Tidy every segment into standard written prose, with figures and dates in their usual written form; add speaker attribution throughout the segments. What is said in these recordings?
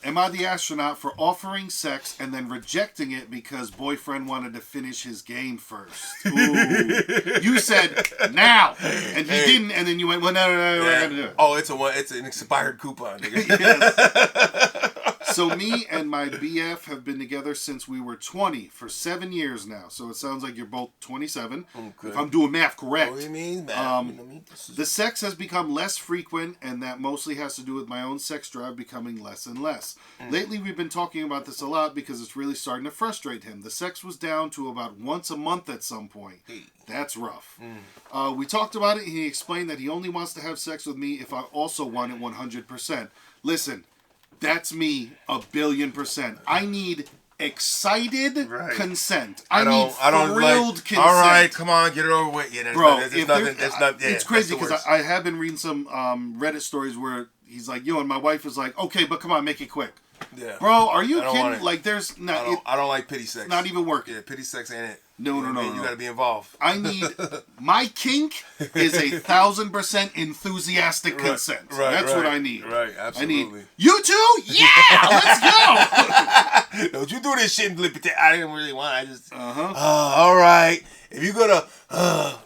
Speaker 1: Am I the astronaut for offering sex and then rejecting it because boyfriend wanted to finish his game first? Ooh. You said now, and he didn't, and then you went, well, no, we're going to do it.
Speaker 2: Oh, it's an expired coupon, nigga.
Speaker 1: Yes. So me and my BF have been together since we were 20 for 7 years now. So it sounds like you're both 27.
Speaker 2: Okay.
Speaker 1: If I'm doing math correct.
Speaker 2: What do you mean, math?
Speaker 1: The sex has become less frequent, and that mostly has to do with my own sex drive becoming less and less. Lately, we've been talking about this a lot because it's really starting to frustrate him. The sex was down to about once a month at some point. That's rough. We talked about it, and he explained that he only wants to have sex with me if I also want it 100%. Listen. That's me 1,000,000,000%. I need excited consent. I need thrilled consent.
Speaker 2: All right, come on, get it over with. Yeah,
Speaker 1: bro,
Speaker 2: it's
Speaker 1: crazy because I have been reading some Reddit stories where he's like, yo, and my wife is like, okay, but come on, make it quick.
Speaker 2: Yeah.
Speaker 1: Bro, are you kidding? Like, there's not.
Speaker 2: I don't like pity sex.
Speaker 1: Not even working.
Speaker 2: Yeah, pity sex ain't it.
Speaker 1: No.
Speaker 2: You gotta be involved.
Speaker 1: I need my kink is 1,000% enthusiastic consent. That's what I need.
Speaker 2: Right, absolutely.
Speaker 1: I need you too. Yeah, let's go.
Speaker 2: Don't you do this shit and I didn't really want. I just. All right. If you're gonna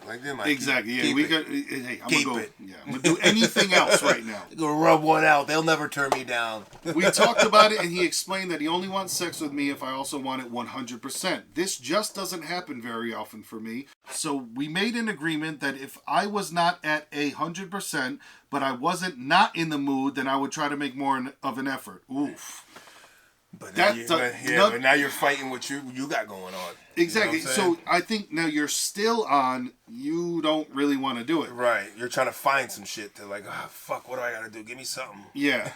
Speaker 2: like them,
Speaker 1: exactly. Yeah,
Speaker 2: we
Speaker 1: got. Hey, I'm
Speaker 2: keep
Speaker 1: gonna go.
Speaker 2: it.
Speaker 1: Yeah, I'm gonna do anything else right now.
Speaker 2: You're gonna rub one out. They'll never turn me down.
Speaker 1: We talked about it, and he explained that he only wants sex with me if I also want it 100%. This just doesn't happen very often for me. So we made an agreement that if I was not at 100%, but I wasn't not in the mood, then I would try to make more of an effort. Oof.
Speaker 2: But now you're fighting what you got going on.
Speaker 1: Exactly.
Speaker 2: You know what I'm
Speaker 1: so I think now you're still on. You don't really want to do it.
Speaker 2: Right. You're trying to find some shit to like, fuck, what do I got to do? Give me something.
Speaker 1: Yeah.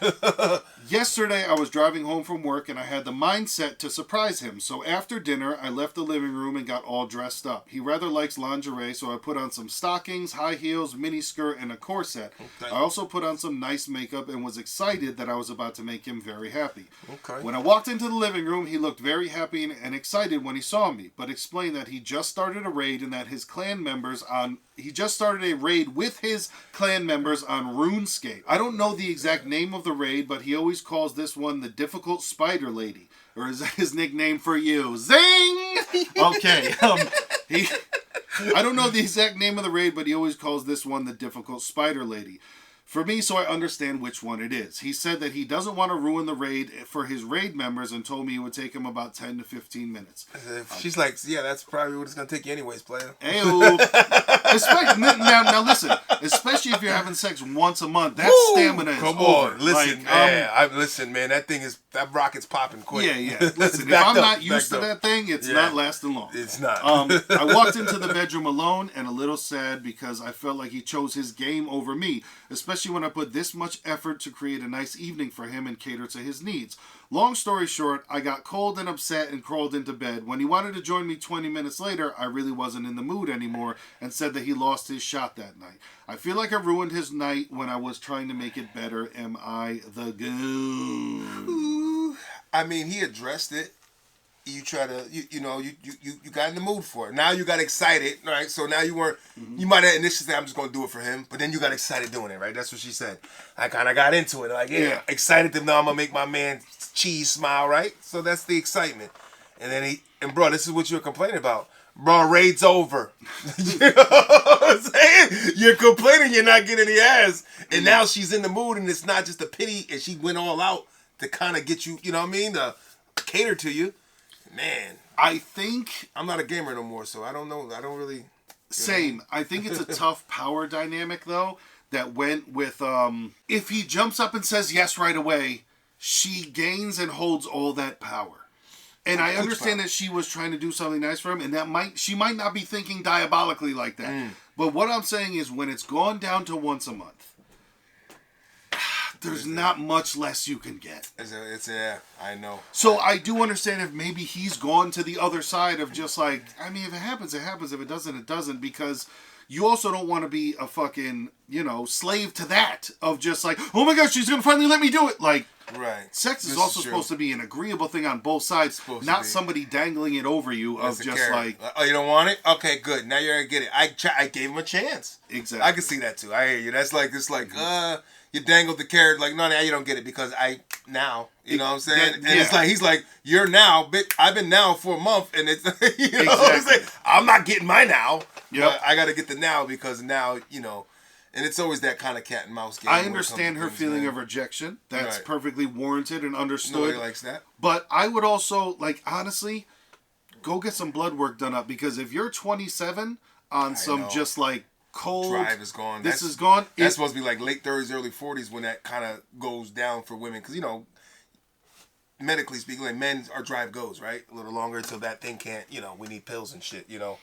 Speaker 1: Yesterday I was driving home from work and I had the mindset to surprise him. So after dinner I left the living room and got all dressed up. He rather likes lingerie, so I put on some stockings, high heels, mini skirt, and a corset. Okay. I also put on some nice makeup and was excited that I was about to make him very happy. Okay. When I walked into the living room, he looked very happy and excited when he saw me, but explained that he just started a raid and that his clan members with his clan members on RuneScape. I don't know the exact name of the raid, but he always calls this one the Difficult Spider Lady. Or is that his nickname for you? Zing! Okay. I don't know the exact name of the raid, but he always calls this one the Difficult Spider Lady. For me, so I understand which one it is. He said that he doesn't want to ruin the raid for his raid members and told me it would take him about 10 to 15 minutes.
Speaker 2: She's like, yeah, that's probably what it's going to take you anyways, player.
Speaker 1: Ayo. Now listen, especially if you're having sex once a month, that stamina is over. Come on,
Speaker 2: listen, listen, man, that rocket's popping quick.
Speaker 1: Yeah. Listen, if I'm not used to that thing, it's not lasting long.
Speaker 2: It's not.
Speaker 1: I walked into the bedroom alone and a little sad because I felt like he chose his game over me, especially when I put this much effort to create a nice evening for him and cater to his needs. Long story short, I got cold and upset and crawled into bed. When he wanted to join me 20 minutes later, I really wasn't in the mood anymore and said that he lost his shot that night. I feel like I ruined his night when I was trying to make it better. Am I the goon?
Speaker 2: I mean, he addressed it. You try to, you got in the mood for it. Now you got excited, right? So now you weren't, you might have initially said, I'm just going to do it for him. But then you got excited doing it, right? That's what she said. I kind of got into it. Like, excited to know I'm going to make my man cheese smile, right? So that's the excitement. And then bro, this is what you're complaining about. Bro, raid's over. You know what I'm saying? You're complaining you're not getting the ass. And now she's in the mood and it's not just a pity and she went all out to kind of get you, you know what I mean? To cater to you. Man,
Speaker 1: I think
Speaker 2: I'm not a gamer no more, so I don't know. I don't really.
Speaker 1: Same. I think it's a tough power dynamic though that went with if he jumps up and says yes right away, she gains and holds all that power. And I understand that she was trying to do something nice for him, and she might not be thinking diabolically like that. But what I'm saying is, when it's gone down to once a month, there's not much less you can get.
Speaker 2: I know.
Speaker 1: So I do understand if maybe he's gone to the other side of just like, I mean, if it happens, it happens. If it doesn't, it doesn't. Because you also don't want to be a fucking, slave to that of just like, oh my gosh, she's going to finally let me do it. Like,
Speaker 2: right.
Speaker 1: Sex is also supposed to be an agreeable thing on both sides, not somebody dangling it over you of just like,
Speaker 2: oh, you don't want it? Okay, good. Now you're going to get it. I gave him a chance.
Speaker 1: Exactly.
Speaker 2: I can see that too. I hear you. That's like, it's like, you dangled the carrot like, no, now you don't get it because now, you know what I'm saying? And
Speaker 1: yeah.
Speaker 2: it's like, he's like, you're now, bitch, I've been now for a month, and it's, you know what I'm saying? I'm not getting my now, but I got to get the now because now, you know, and it's always that kind of cat and mouse game.
Speaker 1: I understand her feeling of rejection. That's perfectly warranted and understood.
Speaker 2: Nobody likes that.
Speaker 1: But I would also, like, honestly, go get some blood work done up because if you're 27 on some just like cold
Speaker 2: drive is gone.
Speaker 1: This is gone.
Speaker 2: That's supposed to be like late 30s, early 40s when that kind of goes down for women because, you know, medically speaking, like men, our drive goes, right? A little longer until that thing can't, you know, we need pills and shit, you know.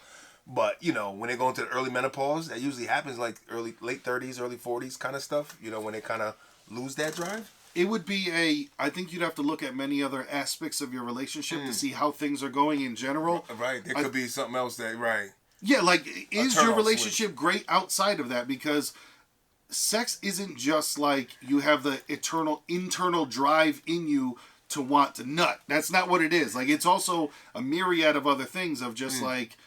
Speaker 2: But, you know, when they go into the early menopause, that usually happens like late 30s, early 40s kind of stuff, you know, when they kind of lose that drive.
Speaker 1: It would be I think you'd have to look at many other aspects of your relationship to see how things are going in general.
Speaker 2: Right. There could be something else that,
Speaker 1: Yeah, like, is your relationship great outside of that? Because sex isn't just like you have the internal drive in you to want to nut. That's not what it is. Like, it's also a myriad of other things of just like,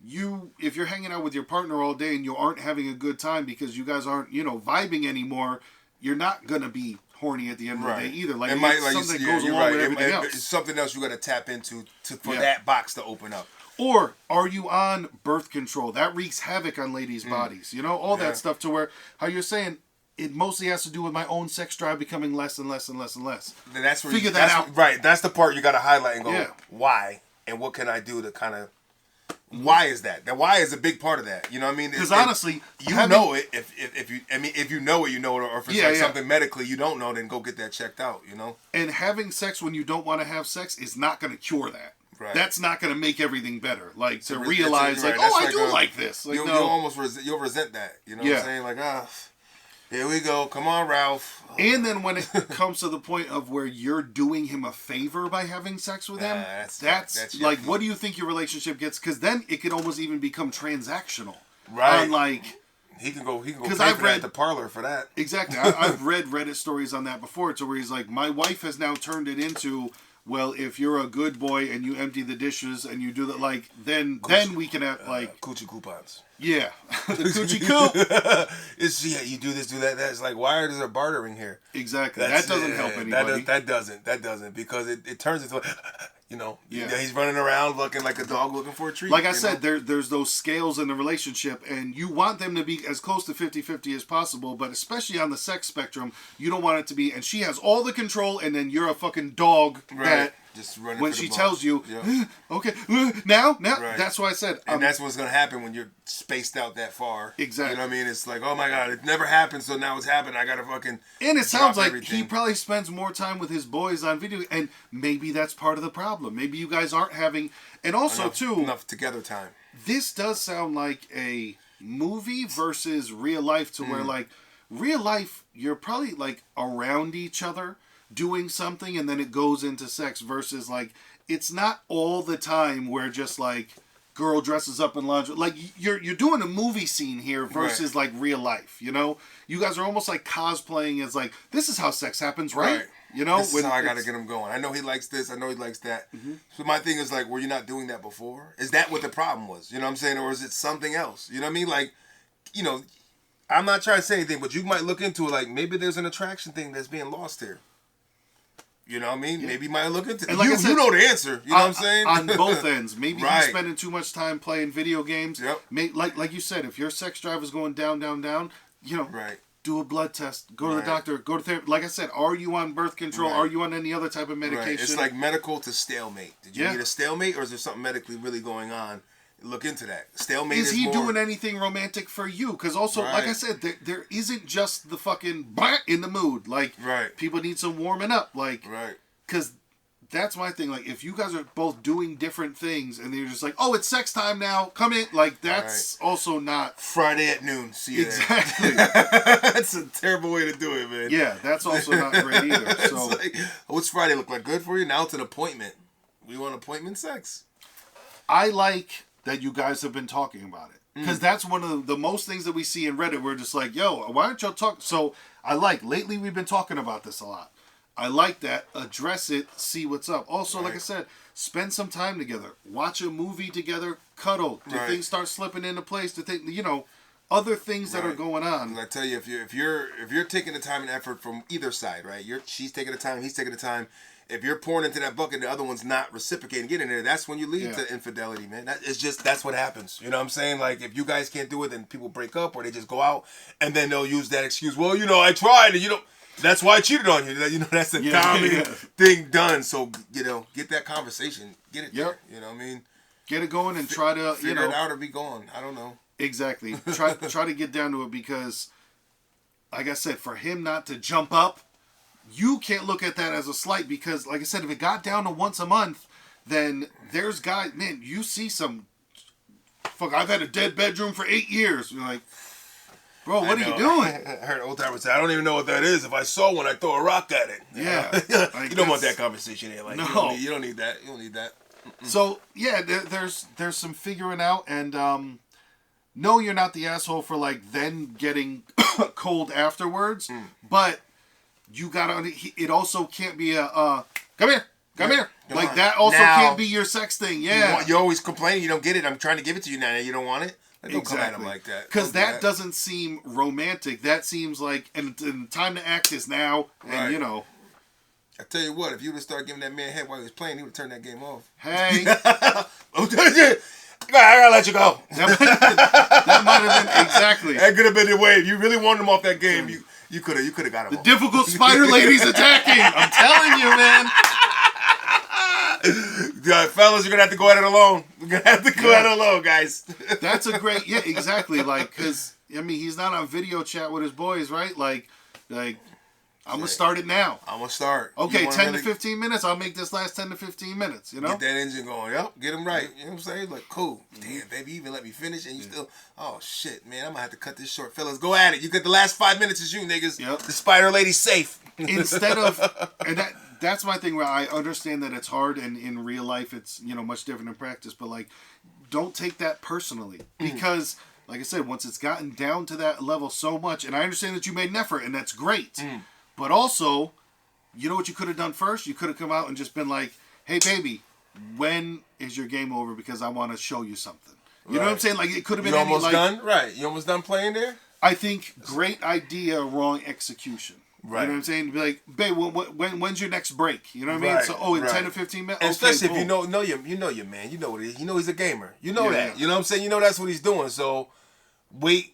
Speaker 1: if you're hanging out with your partner all day and you aren't having a good time because you guys aren't, you know, vibing anymore, you're not going to be horny at the end of the day either. Like, it's something that goes along with everything else.
Speaker 2: It's something else you got to tap into for that box to open up.
Speaker 1: Or are you on birth control? That wreaks havoc on ladies' bodies. You know, all that stuff to where, how you're saying, it mostly has to do with my own sex drive becoming less and less and less and less.
Speaker 2: And that's where
Speaker 1: Figure that out.
Speaker 2: Right. That's the part you got to highlight and go, why? And what can I do to kind of... Why is that? That why is a big part of that. You know what I mean?
Speaker 1: Because honestly,
Speaker 2: know it. If you know it, you know it. Or if it's something medically you don't know, then go get that checked out. You know.
Speaker 1: And having sex when you don't want to have sex is not going to cure that.
Speaker 2: Right.
Speaker 1: That's not going to make everything better. Like to realize, like, oh, I do like this. Like,
Speaker 2: you'll resent that. You know what I'm saying? Like, here we go. Come on, Ralph.
Speaker 1: And then when it comes to the point of where you're doing him a favor by having sex with him, that's like, what do you think your relationship gets? Because then it could almost even become transactional.
Speaker 2: Right.
Speaker 1: On like,
Speaker 2: he can go pay for the parlor for that.
Speaker 1: Exactly. I've read Reddit stories on that before, to where he's like, my wife has now turned it into, well, if you're a good boy and you empty the dishes and you do that, like, then we can have, like...
Speaker 2: Coochie coupons.
Speaker 1: Yeah. The coochie coop.
Speaker 2: You do this, do that. That's like, why is there bartering here?
Speaker 1: Exactly. That doesn't help anybody.
Speaker 2: That doesn't. Because it turns into... You know, he's running around looking like a dog looking for a treat.
Speaker 1: Like I said, there's those scales in the relationship, and you want them to be as close to 50-50 as possible, but especially on the sex spectrum, you don't want it to be, and she has all the control, and then you're a fucking dog that... Just running when she tells you, okay, now, that's why I said.
Speaker 2: And that's what's going to happen when you're spaced out that far.
Speaker 1: Exactly.
Speaker 2: You know what I mean? It's like, oh my God, it never happened, so now it's happened. I got to fucking.
Speaker 1: And it sounds like he probably spends more time with his boys on video, and maybe that's part of the problem. Maybe you guys aren't having, and also
Speaker 2: enough together time.
Speaker 1: This does sound like a movie versus real life, to where like real life, you're probably like around each other doing something, and then it goes into sex, versus like it's not all the time where just like girl dresses up in lingerie. Like you're doing a movie scene here versus like real life. You know, you guys are almost like cosplaying as like, this is how sex happens, right? You know,
Speaker 2: this is how I got to get him going. I know he likes this. I know he likes that. So my thing is like, were you not doing that before? Is that what the problem was? You know what I'm saying? Or is it something else? You know what I mean? Like, you know, I'm not trying to say anything, but you might look into it like maybe there's an attraction thing that's being lost here. You know what I mean? Yeah. Maybe you might look into it. Like you know the answer. You know what I'm saying?
Speaker 1: On both ends. Maybe he's spending too much time playing video games.
Speaker 2: Yep.
Speaker 1: Like you said, if your sex drive is going down, you know, do a blood test. Go to the doctor. Go to therapy. Like I said, are you on birth control? Are you on any other type of medication?
Speaker 2: Right. It's like medical to stalemate. Did you need a stalemate, or is there something medically really going on? Look into that. Stalemate is
Speaker 1: he doing anything romantic for you? Because also, like I said, there isn't just the fucking in the mood. Like, people need some warming up. Like, because that's my thing. Like, if you guys are both doing different things and you're just like, oh, it's sex time now, come in. Like, that's also not...
Speaker 2: Friday at noon. See you
Speaker 1: exactly.
Speaker 2: That's a terrible way to do it, man.
Speaker 1: Yeah, that's also not great either. So,
Speaker 2: like, what's Friday look like? Good for you? Now it's an appointment. We want appointment sex.
Speaker 1: I like that you guys have been talking about it. Because that's one of the most things that we see in Reddit. We're just like, yo, why aren't y'all talking? So lately we've been talking about this a lot. I like that. Address it. See what's up. Also, like I said, spend some time together. Watch a movie together. Cuddle. Do things start slipping into place? Do things, you know, other things that are going on.
Speaker 2: I tell you, if you're taking the time and effort from either side, right? She's taking the time, he's taking the time. If you're pouring into that bucket, the other one's not reciprocating, getting there. That's when you lead to infidelity, man. That's what happens. You know what I'm saying? Like if you guys can't do it, then people break up or they just go out, and then they'll use that excuse. Well, I tried, and that's why I cheated on you. That's a common thing done. So get that conversation, get it there. You know what I mean?
Speaker 1: Get it going and try to
Speaker 2: figure it out or be gone. I don't know.
Speaker 1: Exactly. Try to get down to it because, like I said, for him not to jump up, you can't look at that as a slight because, like I said, if it got down to once a month, then there's guys, man, you see some, fuck, I've had a dead bedroom for 8 years. You're like, bro, what are you doing?
Speaker 2: I heard old timers say, I don't even know what that is. If I saw one, I'd throw a rock at it.
Speaker 1: Yeah.
Speaker 2: Like, you don't want that conversation here. Like,
Speaker 1: no.
Speaker 2: You don't need that. You don't need that. Mm-mm.
Speaker 1: So, yeah, there's some figuring out and, no, you're not the asshole for like then getting cold afterwards, but you gotta. It also can't be a come here. Like that also can't be your sex thing. Yeah,
Speaker 2: you always complain you don't get it. I'm trying to give it to you now. You don't want it. Don't come at him like that.
Speaker 1: Because that doesn't seem romantic. That seems like and the time to act is now. And
Speaker 2: I tell you what, if you would have started giving that man head while he was playing, he would have turned that game off.
Speaker 1: Hey.
Speaker 2: I gotta let you go.
Speaker 1: That might have been exactly.
Speaker 2: That could have been the way. If you really wanted him off that game, you could have got him.
Speaker 1: The difficult spider lady's attacking. I'm telling you, man.
Speaker 2: Fellas, you're gonna have to go at it alone. You're gonna have to go at it alone, guys.
Speaker 1: That's a great, exactly. Like, cause he's not on video chat with his boys, right? Like. I'm going to start it now.
Speaker 2: I'm going to start.
Speaker 1: Okay, 10 to 15 minutes. I'll make this last 10 to 15 minutes,
Speaker 2: Get that engine going. Yep, get him right. You know what I'm saying? Like, cool. Damn, baby, you even let me finish and you still... Oh, shit, man. I'm going to have to cut this short. Fellas, go at it. You get the last 5 minutes is you, niggas.
Speaker 1: Yep.
Speaker 2: The spider lady's safe.
Speaker 1: Instead of... And that's my thing where I understand that it's hard and in real life it's, much different in practice. But, like, don't take that personally. Because... Like I said, once it's gotten down to that level so much, and I understand that you made an effort, and that's great. But also, you know what you could have done first? You could have come out and just been like, hey, baby, when is your game over? Because I want to show you something. You know what I'm saying? Like, it could have been
Speaker 2: almost done? Right. You almost done playing there?
Speaker 1: I think great idea, wrong execution. Right. You know what I'm saying? Be like, babe, when's your next break? You know what I mean? So, in 10 to 15 minutes?
Speaker 2: And especially if you know your man. You know what he is. You know he's a gamer. You know that. You know what I'm saying? You know that's what he's doing. So, wait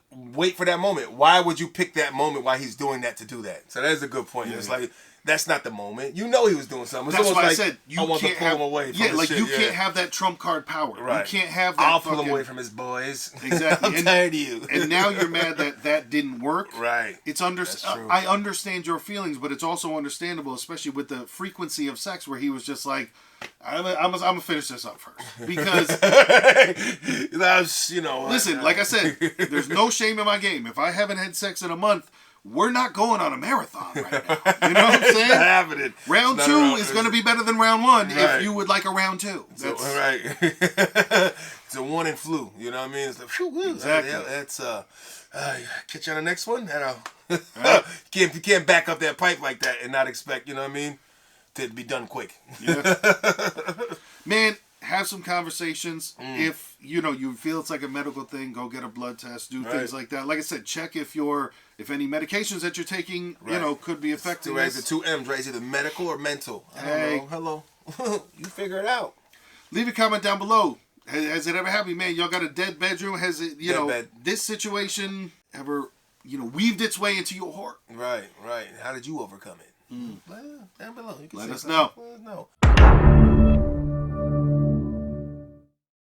Speaker 2: for that moment. Why would you pick that moment while he's doing that to do that? So that's a good point. It's like that's not the moment. You know he was doing something. It's
Speaker 1: that's why
Speaker 2: like,
Speaker 1: I said you
Speaker 2: want
Speaker 1: can't
Speaker 2: to pull him away. From
Speaker 1: like
Speaker 2: shit.
Speaker 1: you can't have that trump card power.
Speaker 2: Right.
Speaker 1: You can't have that.
Speaker 2: I'll pull him away from his boys.
Speaker 1: Exactly.
Speaker 2: I'm tired of you.
Speaker 1: And now you're mad that didn't work.
Speaker 2: Right.
Speaker 1: It's I understand your feelings, but it's also understandable, especially with the frequency of sex, where he was just like, I'm gonna finish this up first because
Speaker 2: that's
Speaker 1: Listen, like I said, there's no shame in my game. If I haven't had sex in a month, we're not going on a marathon right now. You know what I'm saying?
Speaker 2: Not happening.
Speaker 1: Round 2 is going to be better than round 1 if you would like a round 2.
Speaker 2: Right. It's a 1 in flu. You know what I mean? It's like,
Speaker 1: exactly.
Speaker 2: That's catch you on the next one. You can't back up that pipe like that and not expect, you know what I mean, to be done quick. Yeah.
Speaker 1: Man, have some conversations. If you feel it's like a medical thing, go get a blood test, do things like that. Like I said, check if any medications that you're taking, could be affecting
Speaker 2: this. The 2 M's, right? It's either medical or mental. I don't know. Hello. You figure it out.
Speaker 1: Leave a comment down below. Has it ever happened, man? Y'all got a dead bedroom? Has it, this situation ever, weaved its way into your heart?
Speaker 2: Right. How did you overcome it? Well, down below. You can
Speaker 1: Let us know.
Speaker 2: Let us know.